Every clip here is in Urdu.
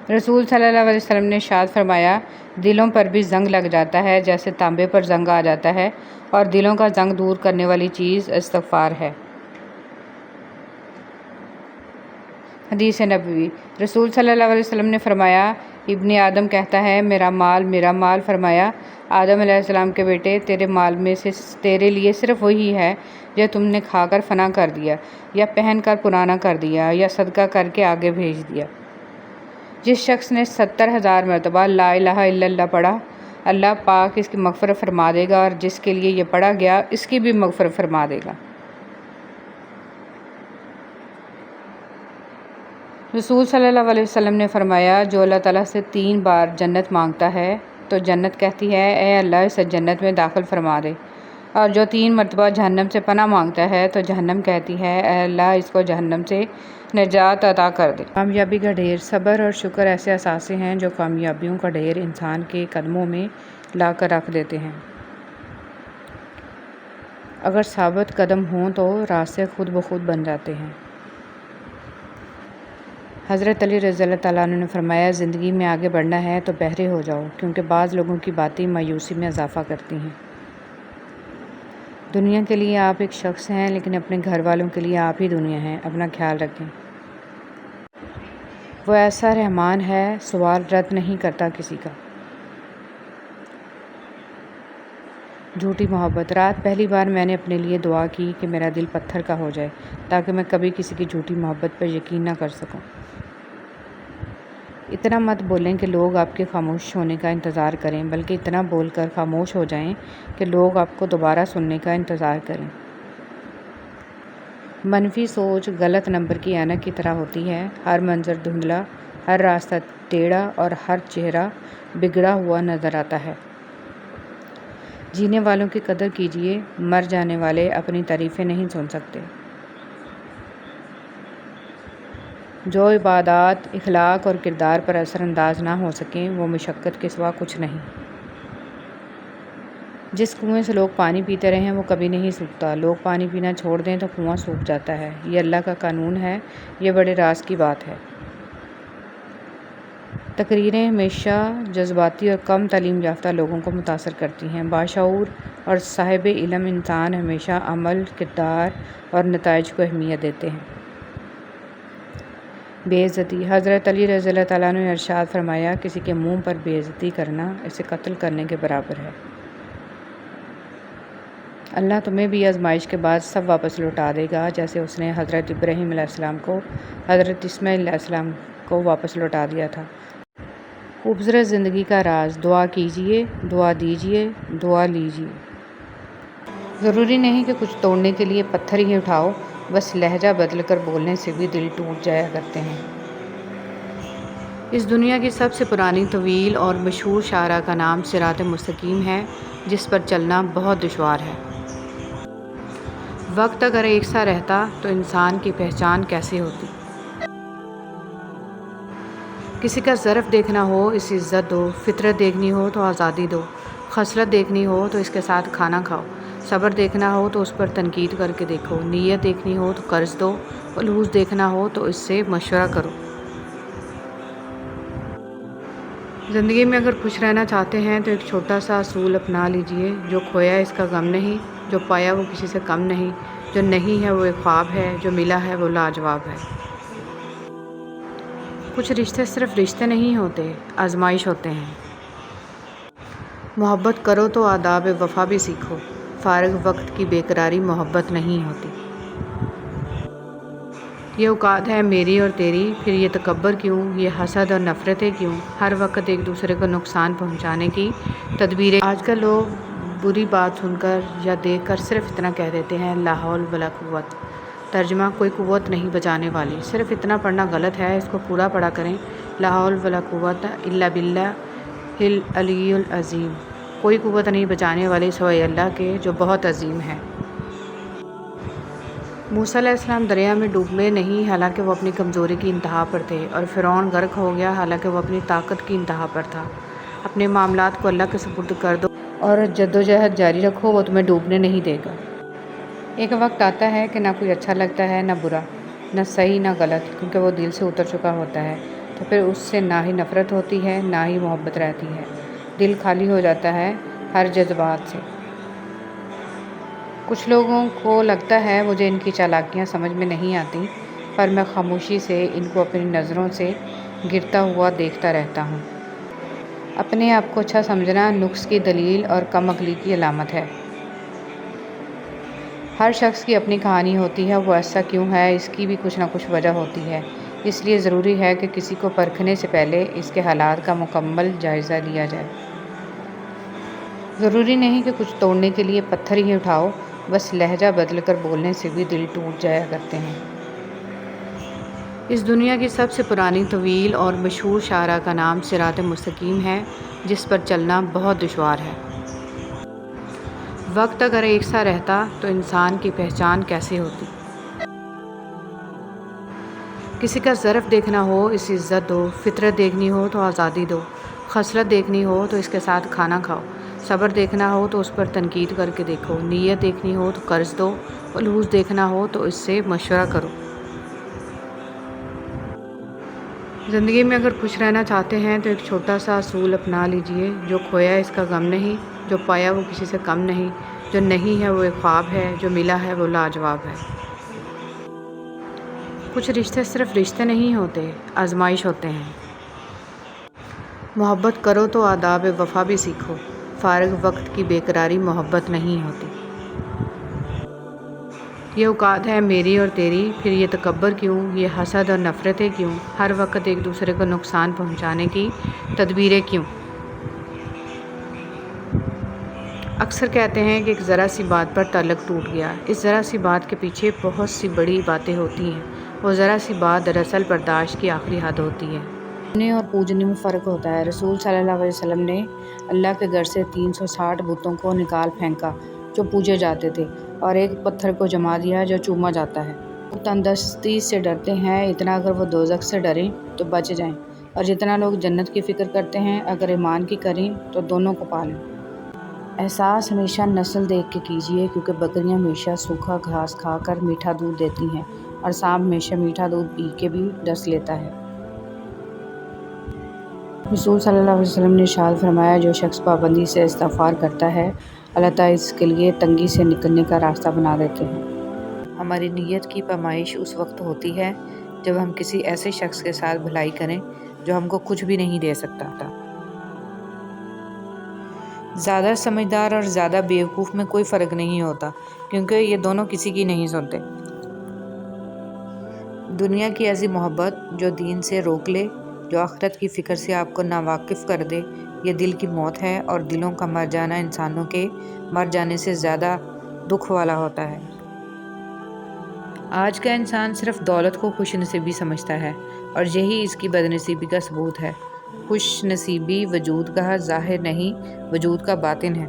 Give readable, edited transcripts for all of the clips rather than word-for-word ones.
رسول صلی اللہ علیہ وسلم نے ارشاد فرمایا، دلوں پر بھی زنگ لگ جاتا ہے جیسے تانبے پر زنگ آ جاتا ہے، اور دلوں کا زنگ دور کرنے والی چیز استغفار ہے۔ حدیث نبوی، رسول صلی اللہ علیہ وسلم نے فرمایا، ابن آدم کہتا ہے میرا مال میرا مال۔ فرمایا، آدم علیہ السلام کے بیٹے، تیرے مال میں سے تیرے لیے صرف وہی ہے جو تم نے کھا کر فنا کر دیا، یا پہن کر پرانا کر دیا، یا صدقہ کر کے آگے بھیج دیا۔ جس شخص نے 70,000 مرتبہ لا الہ الا اللہ پڑھا، اللہ پاک اس کی مغفرت فرما دے گا، اور جس کے لیے یہ پڑھا گیا اس کی بھی مغفرت فرما دے گا۔ رسول صلی اللہ علیہ وسلم نے فرمایا، جو اللہ تعالیٰ سے 3 بار جنت مانگتا ہے تو جنت کہتی ہے اے اللہ اسے جنت میں داخل فرما دے، اور جو 3 مرتبہ جہنم سے پناہ مانگتا ہے تو جہنم کہتی ہے اے اللہ اس کو جہنم سے نجات عطا کر دے۔ کامیابی کا ڈھیر، صبر اور شکر ایسے اثاثے ہیں جو کامیابیوں کا ڈھیر انسان کے قدموں میں لا کر رکھ دیتے ہیں۔ اگر ثابت قدم ہوں تو راستے خود بخود بن جاتے ہیں۔ حضرت علی رضی اللہ تعالیٰ عنہ نے فرمایا، زندگی میں آگے بڑھنا ہے تو بہرے ہو جاؤ، کیونکہ بعض لوگوں کی باتیں مایوسی میں اضافہ کرتی ہیں۔ دنیا کے لیے آپ ایک شخص ہیں، لیکن اپنے گھر والوں کے لیے آپ ہی دنیا ہیں، اپنا خیال رکھیں۔ وہ ایسا رحمان ہے، سوال رد نہیں کرتا کسی کا۔ جھوٹی محبت، رات پہلی بار میں نے اپنے لیے دعا کی کہ میرا دل پتھر کا ہو جائے تاکہ میں کبھی کسی کی جھوٹی محبت پر یقین نہ کر سکوں۔ اتنا مت بولیں کہ لوگ آپ کے خاموش ہونے کا انتظار کریں، بلکہ اتنا بول کر خاموش ہو جائیں کہ لوگ آپ کو دوبارہ سننے کا انتظار کریں۔ منفی سوچ غلط نمبر کی اینک کی طرح ہوتی ہے، ہر منظر دھندلا، ہر راستہ ٹیڑھا اور ہر چہرہ بگڑا ہوا نظر آتا ہے۔ جینے والوں کی قدر کیجیے، مر جانے والے اپنی تعریفیں نہیں سن سکتے۔ جو عبادات، اخلاق اور کردار پر اثر انداز نہ ہو سکیں وہ مشقت کے سوا کچھ نہیں۔ جس کنویں سے لوگ پانی پیتے رہے ہیں وہ کبھی نہیں سوکھتا، لوگ پانی پینا چھوڑ دیں تو کنواں سوکھ جاتا ہے۔ یہ اللہ کا قانون ہے، یہ بڑے راز کی بات ہے۔ تقریریں ہمیشہ جذباتی اور کم تعلیم یافتہ لوگوں کو متاثر کرتی ہیں۔ باشعور اور صاحب علم انسان ہمیشہ عمل، کردار اور نتائج کو اہمیت دیتے ہیں۔ بے عزتی، حضرت علی رضی اللہ تعالیٰ عنہ نے ارشاد فرمایا، کسی کے منہ پر بے عزتی کرنا اسے قتل کرنے کے برابر ہے۔ اللہ تمہیں بھی آزمائش کے بعد سب واپس لوٹا دے گا، جیسے اس نے حضرت ابراہیم علیہ السلام کو حضرت اسماعیل علیہ السلام کو واپس لوٹا دیا تھا۔ خوبصورت زندگی کا راز، دعا کیجیے، دعا دیجیے، دعا لیجیے۔ ضروری نہیں کہ کچھ توڑنے کے لیے پتھر ہی اٹھاؤ، بس لہجہ بدل کر بولنے سے بھی دل ٹوٹ جایا کرتے ہیں۔ اس دنیا کی سب سے پرانی، طویل اور مشہور شاہراہ کا نام صراط مستقیم ہے، جس پر چلنا بہت دشوار ہے۔ وقت اگر ایک سا رہتا تو انسان کی پہچان کیسے ہوتی؟ کسی کا ظرف دیکھنا ہو اس عزت دو، فطرت دیکھنی ہو تو آزادی دو، خصلت دیکھنی ہو تو اس کے ساتھ کھانا کھاؤ، صبر دیکھنا ہو تو اس پر تنقید کر کے دیکھو، نیت دیکھنی ہو تو قرض دو، خلوص دیکھنا ہو تو اس سے مشورہ کرو۔ زندگی میں اگر خوش رہنا چاہتے ہیں تو ایک چھوٹا سا اصول اپنا لیجئے، جو کھویا اس کا غم نہیں، جو پایا وہ کسی سے کم نہیں، جو نہیں ہے وہ ایک خواب ہے، جو ملا ہے وہ لاجواب ہے۔ کچھ رشتے صرف رشتے نہیں ہوتے، آزمائش ہوتے ہیں۔ محبت کرو تو آداب وفا بھی سیکھو، فارغ وقت کی بے قراری محبت نہیں ہوتی۔ یہ اوقات ہے میری اور تیری، پھر یہ تکبر کیوں، یہ حسد اور نفرتیں کیوں، ہر وقت ایک دوسرے کو نقصان پہنچانے کی تدبیریں۔ آج کل لوگ بری بات سن کر یا دیکھ کر صرف اتنا کہہ دیتے ہیں، لا حول ولا قوت۔ ترجمہ، کوئی قوت نہیں بچانے والی، صرف اتنا پڑھنا غلط ہے، اس کو پورا پڑھا کریں، لا حول ولا قوت الا باللہ العلی العظیم۔ کوئی قوت نہیں بچانے والی سوائے اللہ کے جو بہت عظیم ہے۔ موسیٰ علیہ السلام دریا میں ڈوبے نہیں، حالانکہ وہ اپنی کمزوری کی انتہا پر تھے، اور فرعون غرق ہو گیا حالانکہ وہ اپنی طاقت کی انتہا پر تھا۔ اپنے معاملات کو اللہ کے سپرد کر دو اور جدوجہد جاری رکھو، وہ تمہیں ڈوبنے نہیں دے گا۔ ایک وقت آتا ہے کہ نہ کوئی اچھا لگتا ہے نہ برا، نہ صحیح نہ غلط، کیونکہ وہ دل سے اتر چکا ہوتا ہے۔ تو پھر اس سے نہ ہی نفرت ہوتی ہے نہ ہی محبت رہتی ہے، دل خالی ہو جاتا ہے ہر جذبات سے۔ کچھ لوگوں کو لگتا ہے مجھے ان کی چالاکیاں سمجھ میں نہیں آتی، پر میں خاموشی سے ان کو اپنی نظروں سے گرتا ہوا دیکھتا رہتا ہوں۔ اپنے آپ کو اچھا سمجھنا نقص کی دلیل اور کم عقلی کی علامت ہے۔ ہر شخص کی اپنی کہانی ہوتی ہے، وہ ایسا کیوں ہے اس کی بھی کچھ نہ کچھ وجہ ہوتی ہے، اس لیے ضروری ہے کہ کسی کو پرکھنے سے پہلے اس کے حالات کا مکمل جائزہ لیا جائے۔ ضروری نہیں کہ کچھ توڑنے کے لیے پتھر ہی اٹھاؤ، بس لہجہ بدل کر بولنے سے بھی دل ٹوٹ جایا کرتے ہیں۔ اس دنیا کی سب سے پرانی، طویل اور مشہور شاہراہ کا نام صراط مستقیم ہے، جس پر چلنا بہت دشوار ہے۔ وقت اگر ایک سا رہتا تو انسان کی پہچان کیسے ہوتی؟ کسی کا ظرف دیکھنا ہو اسے عزت دو، فطرت دیکھنی ہو تو آزادی دو، خصلت دیکھنی ہو تو اس کے ساتھ کھانا کھاؤ، صبر دیکھنا ہو تو اس پر تنقید کر کے دیکھو، نیت دیکھنی ہو تو قرض دو، خلوص دیکھنا ہو تو اس سے مشورہ کرو۔ زندگی میں اگر خوش رہنا چاہتے ہیں تو ایک چھوٹا سا اصول اپنا لیجئے، جو کھویا اس کا غم نہیں، جو پایا وہ کسی سے کم نہیں، جو نہیں ہے وہ ایک خواب ہے، جو ملا ہے وہ لاجواب ہے۔ کچھ رشتے صرف رشتے نہیں ہوتے، آزمائش ہوتے ہیں۔ محبت کرو تو آداب وفا بھی سیکھو، فارغ وقت کی بے قراری محبت نہیں ہوتی۔ یہ اوقات ہے میری اور تیری، پھر یہ تکبر کیوں، یہ حسد اور نفرتیں کیوں، ہر وقت ایک دوسرے کو نقصان پہنچانے کی تدبیریں کیوں؟ اکثر کہتے ہیں کہ ایک ذرا سی بات پر تعلق ٹوٹ گیا، اس ذرا سی بات کے پیچھے بہت سی بڑی باتیں ہوتی ہیں، وہ ذرا سی بات دراصل برداشت کی آخری حد ہوتی ہے۔ پوجنے اور پوجنے میں فرق ہوتا ہے۔ رسول صلی اللہ علیہ وسلم نے اللہ کے گھر سے 360 بتوں کو نکال پھینکا جو پوجے جاتے تھے، اور ایک پتھر کو جما دیا جو چوما جاتا ہے۔ لوگ تندرستی سے ڈرتے ہیں، اتنا اگر وہ دوزخ سے ڈریں تو بچ جائیں، اور جتنا لوگ جنت کی فکر کرتے ہیں اگر ایمان کی کریں تو دونوں کو پالیں۔ احساس ہمیشہ نسل دیکھ کے کیجیے، کیونکہ بکریاں ہمیشہ سوکھا گھاس کھا کر میٹھا دودھ دیتی ہیں، اور سانپ ہمیشہ میٹھا دودھ پی کے بھی ڈس لیتا ہے۔ رسول صلی اللہ علیہ وسلم نے ارشاد فرمایا، جو شخص پابندی سے استغفار کرتا ہے اللہ تعالیٰ اس کے لیے تنگی سے نکلنے کا راستہ بنا دیتے ہیں۔ ہماری نیت کی پیمائش اس وقت ہوتی ہے جب ہم کسی ایسے شخص کے ساتھ بھلائی کریں جو ہم کو کچھ بھی نہیں دے سکتا۔ زیادہ سمجھدار اور زیادہ بیوقوف میں کوئی فرق نہیں ہوتا، کیونکہ یہ دونوں کسی کی نہیں سنتے۔ دنیا کی ایسی محبت جو دین سے روک لے، جو آخرت کی فکر سے آپ کو ناواقف کر دے، یہ دل کی موت ہے، اور دلوں کا مر جانا انسانوں کے مر جانے سے زیادہ دکھ والا ہوتا ہے۔ آج کا انسان صرف دولت کو خوش نصیبی سمجھتا ہے، اور یہی اس کی بد نصیبی کا ثبوت ہے۔ خوش نصیبی وجود کا ظاہر نہیں، وجود کا باطن ہے۔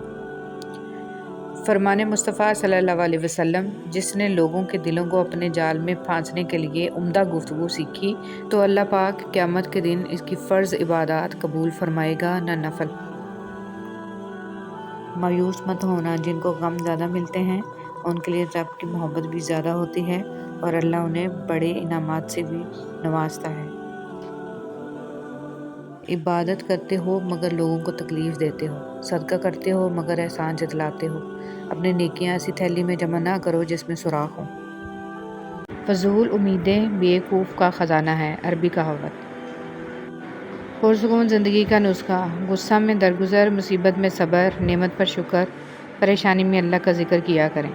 فرمان مصطفیٰ صلی اللہ علیہ وسلم، جس نے لوگوں کے دلوں کو اپنے جال میں پھانسنے کے لیے عمدہ گفتگو سیکھی، تو اللہ پاک قیامت کے دن اس کی فرض عبادات قبول فرمائے گا، نہ نفل۔ مایوس مت ہونا، جن کو غم زیادہ ملتے ہیں ان کے لیے رب کی محبت بھی زیادہ ہوتی ہے، اور اللہ انہیں بڑے انعامات سے بھی نوازتا ہے۔ عبادت کرتے ہو مگر لوگوں کو تکلیف دیتے ہو، صدقہ کرتے ہو مگر احسان جتلاتے ہو، اپنی نیکیاں ایسی تھیلی میں جمع نہ کرو جس میں سوراخ ہو۔ فضول امیدیں بیوقوف کا خزانہ ہے، عربی کہاوت۔ پرسکون زندگی کا نسخہ: غصہ میں درگزر، مصیبت میں صبر، نعمت پر شکر، پریشانی میں اللہ کا ذکر کیا کریں۔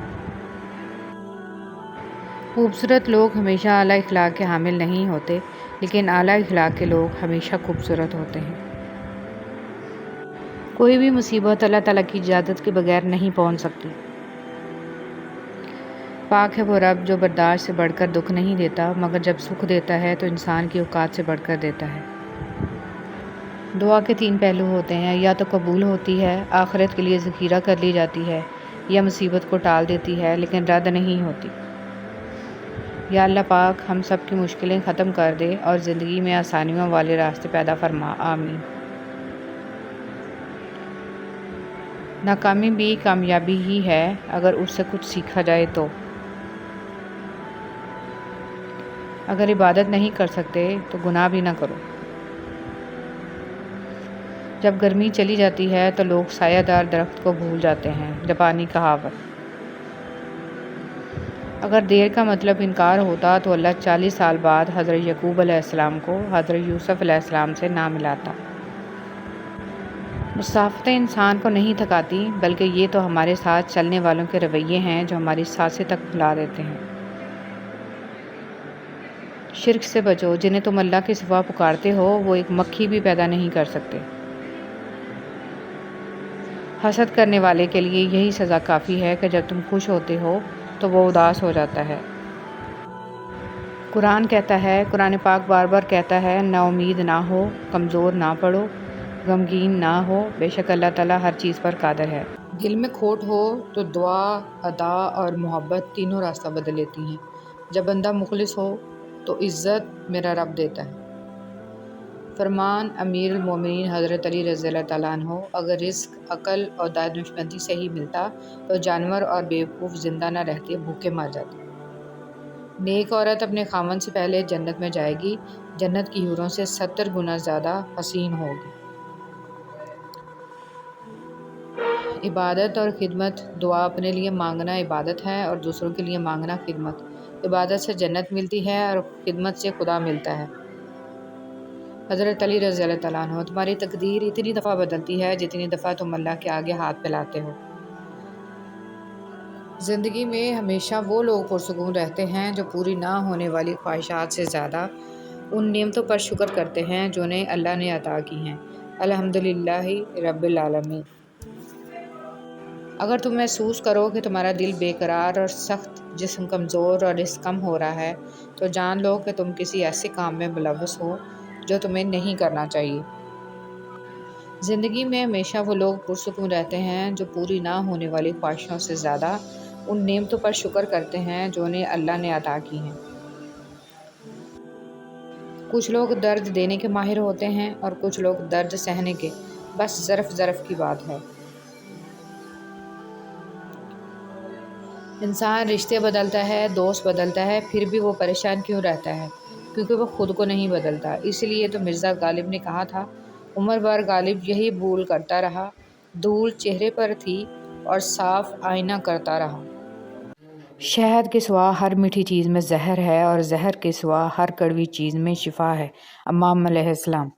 خوبصورت لوگ ہمیشہ اعلیٰ اخلاق کے حامل نہیں ہوتے، لیکن اعلیٰ اخلاق کے لوگ ہمیشہ خوبصورت ہوتے ہیں۔ کوئی بھی مصیبت اللہ تعالیٰ کی اجازت کے بغیر نہیں پہنچ سکتی۔ پاک ہے وہ رب جو برداشت سے بڑھ کر دکھ نہیں دیتا، مگر جب سکھ دیتا ہے تو انسان کی اوقات سے بڑھ کر دیتا ہے۔ دعا کے 3 پہلو ہوتے ہیں، یا تو قبول ہوتی ہے، آخرت کے لیے ذخیرہ کر لی جاتی ہے، یا مصیبت کو ٹال دیتی ہے لیکن رد نہیں ہوتی۔ یا اللہ پاک ہم سب کی مشکلیں ختم کر دے اور زندگی میں آسانیوں والے راستے پیدا فرما، آمین۔ ناکامی بھی کامیابی ہی ہے اگر اس سے کچھ سیکھا جائے تو۔ اگر عبادت نہیں کر سکتے تو گناہ بھی نہ کرو۔ جب گرمی چلی جاتی ہے تو لوگ سایہ دار درخت کو بھول جاتے ہیں۔ جاپانی کہاوت۔ اگر دیر کا مطلب انکار ہوتا تو اللہ 40 سال بعد حضرت یعقوب علیہ السلام کو حضرت یوسف علیہ السلام سے نہ ملاتا۔ مسافتیں انسان کو نہیں تھکاتی، بلکہ یہ تو ہمارے ساتھ چلنے والوں کے رویے ہیں جو ہماری سانسیں تک بھلا دیتے ہیں۔ شرک سے بچو، جنہیں تم اللہ کے سوا پکارتے ہو وہ ایک مکھی بھی پیدا نہیں کر سکتے۔ حسد کرنے والے کے لیے یہی سزا کافی ہے کہ جب تم خوش ہوتے ہو تو وہ اداس ہو جاتا ہے۔ قرآن کہتا ہے، قرآن پاک بار بار کہتا ہے، نا امید نہ ہو، کمزور نہ پڑو، غمگین نہ ہو، بے شک اللہ تعالیٰ ہر چیز پر قادر ہے۔ دل میں کھوٹ ہو تو دعا، ادا اور محبت تینوں راستہ بدل لیتی ہیں۔ جب بندہ مخلص ہو تو عزت میرا رب دیتا ہے۔ فرمان امیر المومنین حضرت علی رضی اللہ تعالیٰ عنہ، اگر رزق عقل اور دانشمندی سے ہی ملتا تو جانور اور بیوقوف زندہ نہ رہتے، بھوکے مر جاتے۔ نیک عورت اپنے خاوند سے پہلے جنت میں جائے گی، جنت کی حوروں سے 70 گنا زیادہ حسین ہوگی۔ عبادت اور خدمت۔ دعا اپنے لیے مانگنا عبادت ہے اور دوسروں کے لیے مانگنا خدمت۔ عبادت سے جنت ملتی ہے اور خدمت سے خدا ملتا ہے۔ حضرت علی رضی اللہ تعالیٰ عنہ، تمہاری تقدیر اتنی دفعہ بدلتی ہے جتنی دفعہ تم اللہ کے آگے ہاتھ پھیلاتے ہو۔ زندگی میں ہمیشہ وہ لوگ پرسکون رہتے ہیں جو پوری نہ ہونے والی خواہشات سے زیادہ ان نعمتوں پر شکر کرتے ہیں جو انہیں اللہ نے عطا کی ہیں۔ الحمدللہ رب العالمین۔ اگر تم محسوس کرو کہ تمہارا دل بے قرار اور سخت، جسم کمزور اور رزق کم ہو رہا ہے تو جان لو کہ تم کسی ایسے کام میں ملوث ہو جو تمہیں نہیں کرنا چاہیے۔ زندگی میں ہمیشہ وہ لوگ پرسکون رہتے ہیں جو پوری نہ ہونے والی خواہشوں سے زیادہ ان نعمتوں پر شکر کرتے ہیں جو انہیں اللہ نے عطا کی ہیں۔ کچھ لوگ درد دینے کے ماہر ہوتے ہیں اور کچھ لوگ درد سہنے کے، بس ظرف کی بات ہے۔ انسان رشتے بدلتا ہے، دوست بدلتا ہے، پھر بھی وہ پریشان کیوں رہتا ہے؟ کیونکہ وہ خود کو نہیں بدلتا۔ اس لیے تو مرزا غالب نے کہا تھا، عمر بھر غالب یہی بھول کرتا رہا، دھول چہرے پر تھی اور صاف آئینہ کرتا رہا۔ شہد کے سوا ہر میٹھی چیز میں زہر ہے اور زہر کے سوا ہر کڑوی چیز میں شفا ہے۔ امام علیہ السلام۔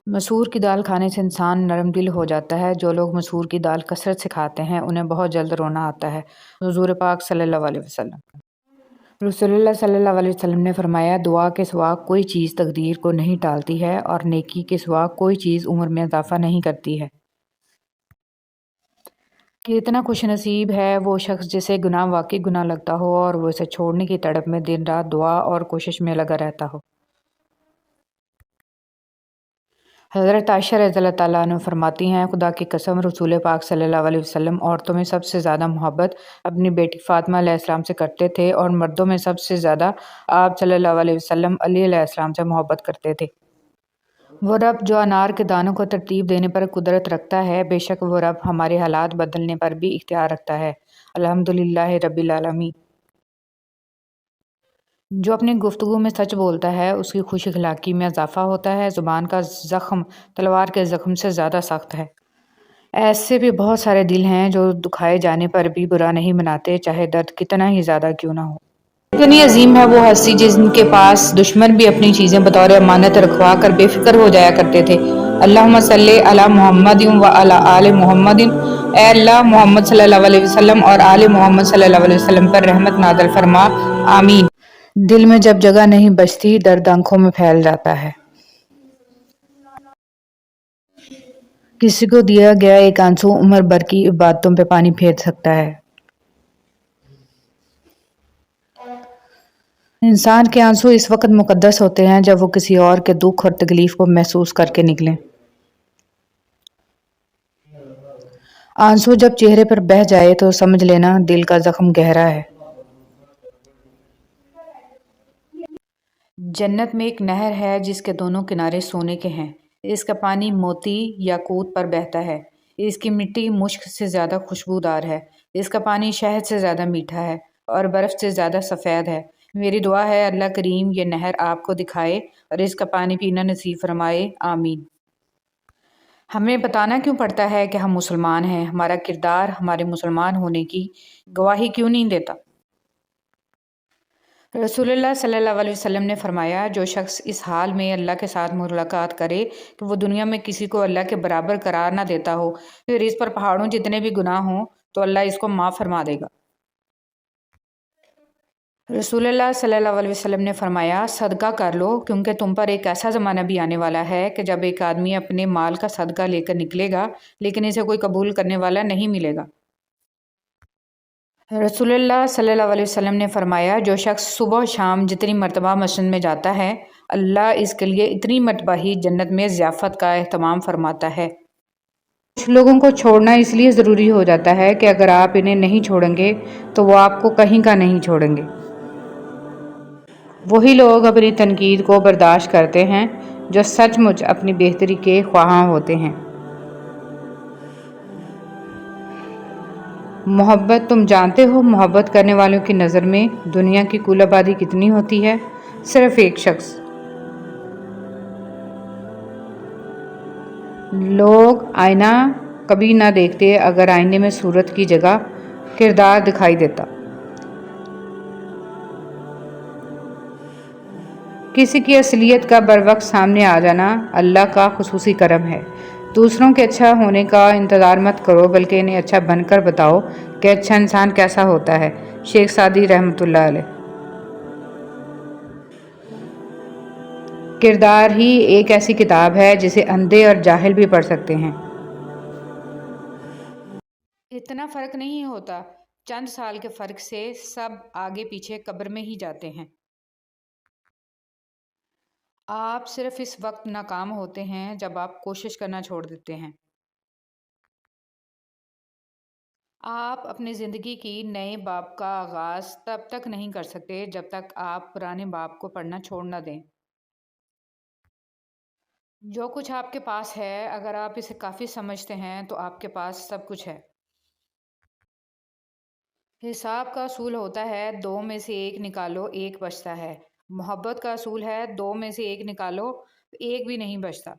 مسور کی دال کھانے سے انسان نرم دل ہو جاتا ہے۔ جو لوگ مسور کی دال کثرت سے کھاتے ہیں انہیں بہت جلد رونا آتا ہے۔ حضور پاک صلی اللہ علیہ وسلم۔ رسول اللہ صلی اللہ علیہ وسلم نے فرمایا، دعا کے سوا کوئی چیز تقدیر کو نہیں ٹالتی ہے اور نیکی کے سوا کوئی چیز عمر میں اضافہ نہیں کرتی ہے۔ کتنا خوش نصیب ہے وہ شخص جسے گناہ واقعی گناہ لگتا ہو اور وہ اسے چھوڑنے کی تڑپ میں دن رات دعا اور کوشش میں لگا رہتا ہو۔ حضرت عائشہ رضی اللہ تعالیٰ عنہ فرماتی ہیں، خدا کی قسم رسول پاک صلی اللہ علیہ وسلم عورتوں میں سب سے زیادہ محبت اپنی بیٹی فاطمہ علیہ السلام سے کرتے تھے اور مردوں میں سب سے زیادہ آپ صلی اللہ علیہ وسلم علی علیہ السلام سے محبت کرتے تھے۔ وہ رب جو انار کے دانوں کو ترتیب دینے پر قدرت رکھتا ہے، بے شک وہ رب ہمارے حالات بدلنے پر بھی اختیار رکھتا ہے۔ الحمدللہ رب العالمین۔ جو اپنی گفتگو میں سچ بولتا ہے اس کی خوش اخلاقی میں اضافہ ہوتا ہے۔ زبان کا زخم تلوار کے زخم سے زیادہ سخت ہے۔ ایسے بھی بہت سارے دل ہیں جو دکھائے جانے پر بھی برا نہیں مناتے، چاہے درد کتنا ہی زیادہ کیوں نہ ہو۔ اتنی عظیم ہے وہ ہستی جن کے پاس دشمن بھی اپنی چیزیں بطور امانت رکھوا کر بے فکر ہو جایا کرتے تھے۔ اللہم صلی علی محمد و علی آل محمد۔ اے اللہ محمد صلی اللہ علیہ وسلم اور آل محمد صلی اللہ علیہ وسلم پر رحمت نازل فرما، آمین۔ دل میں جب جگہ نہیں بچتی، درد آنکھوں میں پھیل جاتا ہے۔ کسی کو دیا گیا ایک آنسو عمر بھر کی عبادتوں پہ پانی پھیر سکتا ہے۔ انسان کے آنسو اس وقت مقدس ہوتے ہیں جب وہ کسی اور کے دکھ اور تکلیف کو محسوس کر کے نکلیں۔ آنسو جب چہرے پر بہہ جائے تو سمجھ لینا دل کا زخم گہرا ہے۔ جنت میں ایک نہر ہے جس کے دونوں کنارے سونے کے ہیں۔ اس کا پانی موتی یاقوت پر بہتا ہے۔ اس کی مٹی مشک سے زیادہ خوشبودار ہے۔ اس کا پانی شہد سے زیادہ میٹھا ہے اور برف سے زیادہ سفید ہے۔ میری دعا ہے اللہ کریم یہ نہر آپ کو دکھائے اور اس کا پانی پینا نصیب فرمائے، آمین۔ ہمیں بتانا کیوں پڑتا ہے کہ ہم مسلمان ہیں؟ ہمارا کردار ہمارے مسلمان ہونے کی گواہی کیوں نہیں دیتا؟ رسول اللہ صلی اللہ علیہ وسلم نے فرمایا، جو شخص اس حال میں اللہ کے ساتھ ملاقات کرے کہ وہ دنیا میں کسی کو اللہ کے برابر قرار نہ دیتا ہو، پھر اس پر پہاڑوں جتنے بھی گناہ ہوں تو اللہ اس کو معاف فرما دے گا۔ رسول اللہ صلی اللہ علیہ وسلم نے فرمایا، صدقہ کر لو، کیونکہ تم پر ایک ایسا زمانہ بھی آنے والا ہے کہ جب ایک آدمی اپنے مال کا صدقہ لے کر نکلے گا لیکن اسے کوئی قبول کرنے والا نہیں ملے گا۔ رسول اللہ صلی اللہ علیہ وسلم نے فرمایا، جو شخص صبح و شام جتنی مرتبہ مسجد میں جاتا ہے، اللہ اس کے لیے اتنی مرتبہ ہی جنت میں ضیافت کا اہتمام فرماتا ہے۔ کچھ لوگوں کو چھوڑنا اس لیے ضروری ہو جاتا ہے کہ اگر آپ انہیں نہیں چھوڑیں گے تو وہ آپ کو کہیں کا نہیں چھوڑیں گے۔ وہی لوگ اپنی تنقید کو برداشت کرتے ہیں جو سچ مچ اپنی بہتری کے خواہاں ہوتے ہیں۔ محبت، تم جانتے ہو محبت کرنے والوں کی نظر میں دنیا کی کل آبادی کتنی ہوتی ہے؟ صرف ایک شخص۔ لوگ آئینہ کبھی نہ دیکھتے اگر آئینے میں صورت کی جگہ کردار دکھائی دیتا۔ کسی کی اصلیت کا بروقت سامنے آ جانا اللہ کا خصوصی کرم ہے۔ دوسروں کے اچھا ہونے کا انتظار مت کرو بلکہ انہیں اچھا بن کر بتاؤ کہ اچھا انسان کیسا ہوتا ہے۔ شیخ سعدی رحمۃ اللہ علیہ۔ کردار ہی ایک ایسی کتاب ہے جسے اندھے اور جاہل بھی پڑھ سکتے ہیں۔ اتنا فرق نہیں ہوتا، چند سال کے فرق سے سب آگے پیچھے قبر میں ہی جاتے ہیں۔ آپ صرف اس وقت ناکام ہوتے ہیں جب آپ کوشش کرنا چھوڑ دیتے ہیں۔ آپ اپنی زندگی کی نئے باب کا آغاز تب تک نہیں کر سکتے جب تک آپ پرانے باب کو پڑھنا چھوڑ نہ دیں۔ جو کچھ آپ کے پاس ہے، اگر آپ اسے کافی سمجھتے ہیں تو آپ کے پاس سب کچھ ہے۔ حساب کا اصول ہوتا ہے 2 میں سے 1 نکالو 1 بچتا ہے۔ محبت کا اصول ہے 2 میں سے 1 نکالو 1 بھی نہیں بچتا۔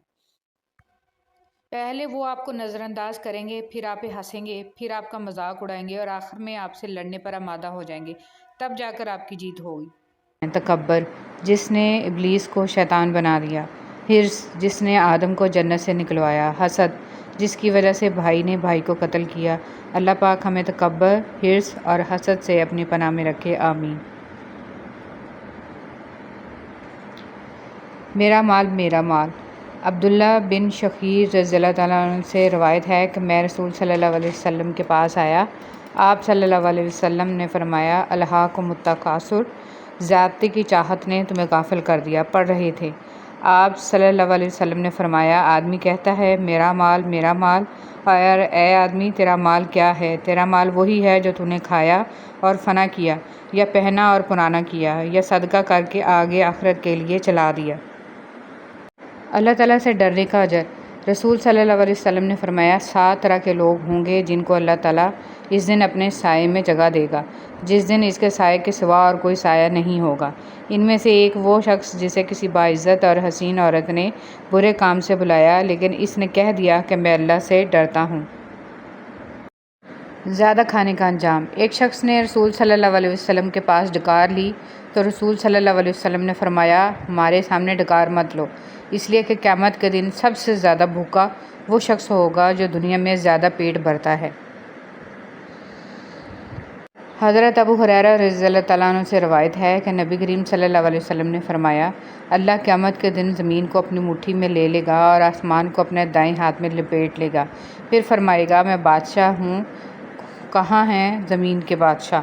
پہلے وہ آپ کو نظر انداز کریں گے، پھر آپ پہ ہنسیں گے، پھر آپ کا مذاق اڑائیں گے اور آخر میں آپ سے لڑنے پر آمادہ ہو جائیں گے، تب جا کر آپ کی جیت ہوگی۔ تکبر، جس نے ابلیس کو شیطان بنا دیا۔ حرص، جس نے آدم کو جنت سے نکلوایا۔ حسد، جس کی وجہ سے بھائی نے بھائی کو قتل کیا۔ اللہ پاک ہمیں تکبر، حرص اور حسد سے اپنی پناہ میں رکھے، آمین۔ میرا مال میرا مال۔ عبداللہ بن شخیر رضی اللہ تعالیٰ عنہ سے روایت ہے کہ میں رسول صلی اللہ علیہ وسلم کے پاس آیا۔ آپ صلی اللہ علیہ وسلم نے فرمایا، الہاکم التکاثر، زیادتی کی چاہت نے تمہیں غافل کر دیا۔ پڑھ رہے تھے۔ آپ صلی اللہ علیہ وسلم نے فرمایا، آدمی کہتا ہے میرا مال میرا مال، اور اے آدمی تیرا مال کیا ہے؟ تیرا مال وہی ہے جو تو نے کھایا اور فنا کیا، یا پہنا اور پرانا کیا، یا صدقہ کر کے آگے آخرت کے لیے چلا دیا۔ اللہ تعالیٰ سے ڈرنے کا اجر۔ رسول صلی اللہ علیہ وسلم نے فرمایا، 7 طرح کے لوگ ہوں گے جن کو اللہ تعالیٰ اس دن اپنے سائے میں جگہ دے گا، جس دن اس کے سائے کے سوا اور کوئی سایہ نہیں ہوگا۔ ان میں سے ایک وہ شخص جسے کسی باعزت اور حسین عورت نے برے کام سے بلایا لیکن اس نے کہہ دیا کہ میں اللہ سے ڈرتا ہوں۔ زیادہ کھانے کا انجام۔ ایک شخص نے رسول صلی اللہ علیہ وسلم کے پاس ڈکار لی تو رسول صلی اللہ علیہ وسلم نے فرمایا، ہمارے سامنے ڈکار مت لو، اس لیے کہ قیامت کے دن سب سے زیادہ بھوکا وہ شخص ہوگا جو دنیا میں زیادہ پیٹ بھرتا ہے۔ حضرت ابو ہریرہ رضی اللہ تعالیٰ عنہ سے روایت ہے کہ نبی کریم صلی اللہ علیہ وسلم نے فرمایا، اللہ قیامت کے دن زمین کو اپنی مٹھی میں لے لے گا اور آسمان کو اپنے دائیں ہاتھ میں لپیٹ لے گا، پھر فرمائے گا، میں بادشاہ ہوں، کہاں ہیں زمین کے بادشاہ؟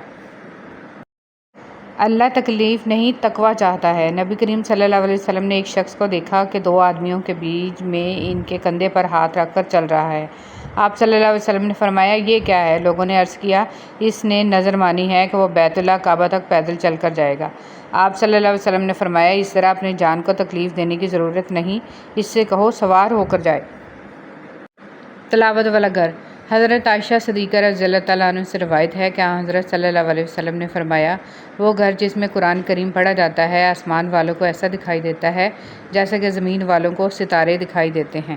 اللہ تکلیف نہیں تقویٰ چاہتا ہے۔ نبی کریم صلی اللہ علیہ وسلم نے ایک شخص کو دیکھا کہ 2 آدمیوں کے بیچ میں ان کے کندھے پر ہاتھ رکھ کر چل رہا ہے۔ آپ صلی اللہ علیہ وسلم نے فرمایا، یہ کیا ہے؟ لوگوں نے عرض کیا، اس نے نظر مانی ہے کہ وہ بیت اللہ کعبہ تک پیدل چل کر جائے گا۔ آپ صلی اللہ علیہ وسلم نے فرمایا، اس طرح اپنی جان کو تکلیف دینے کی ضرورت نہیں، اس سے کہو سوار ہو کر جائے۔ تلاوت والا گھر۔ حضرت عائشہ صدیقہ رضی اللہ تعالیٰ عنہ سے روایت ہے کہ حضرت صلی اللہ علیہ وسلم نے فرمایا، وہ گھر جس میں قرآن کریم پڑھا جاتا ہے آسمان والوں کو ایسا دکھائی دیتا ہے جیسا کہ زمین والوں کو ستارے دکھائی دیتے ہیں۔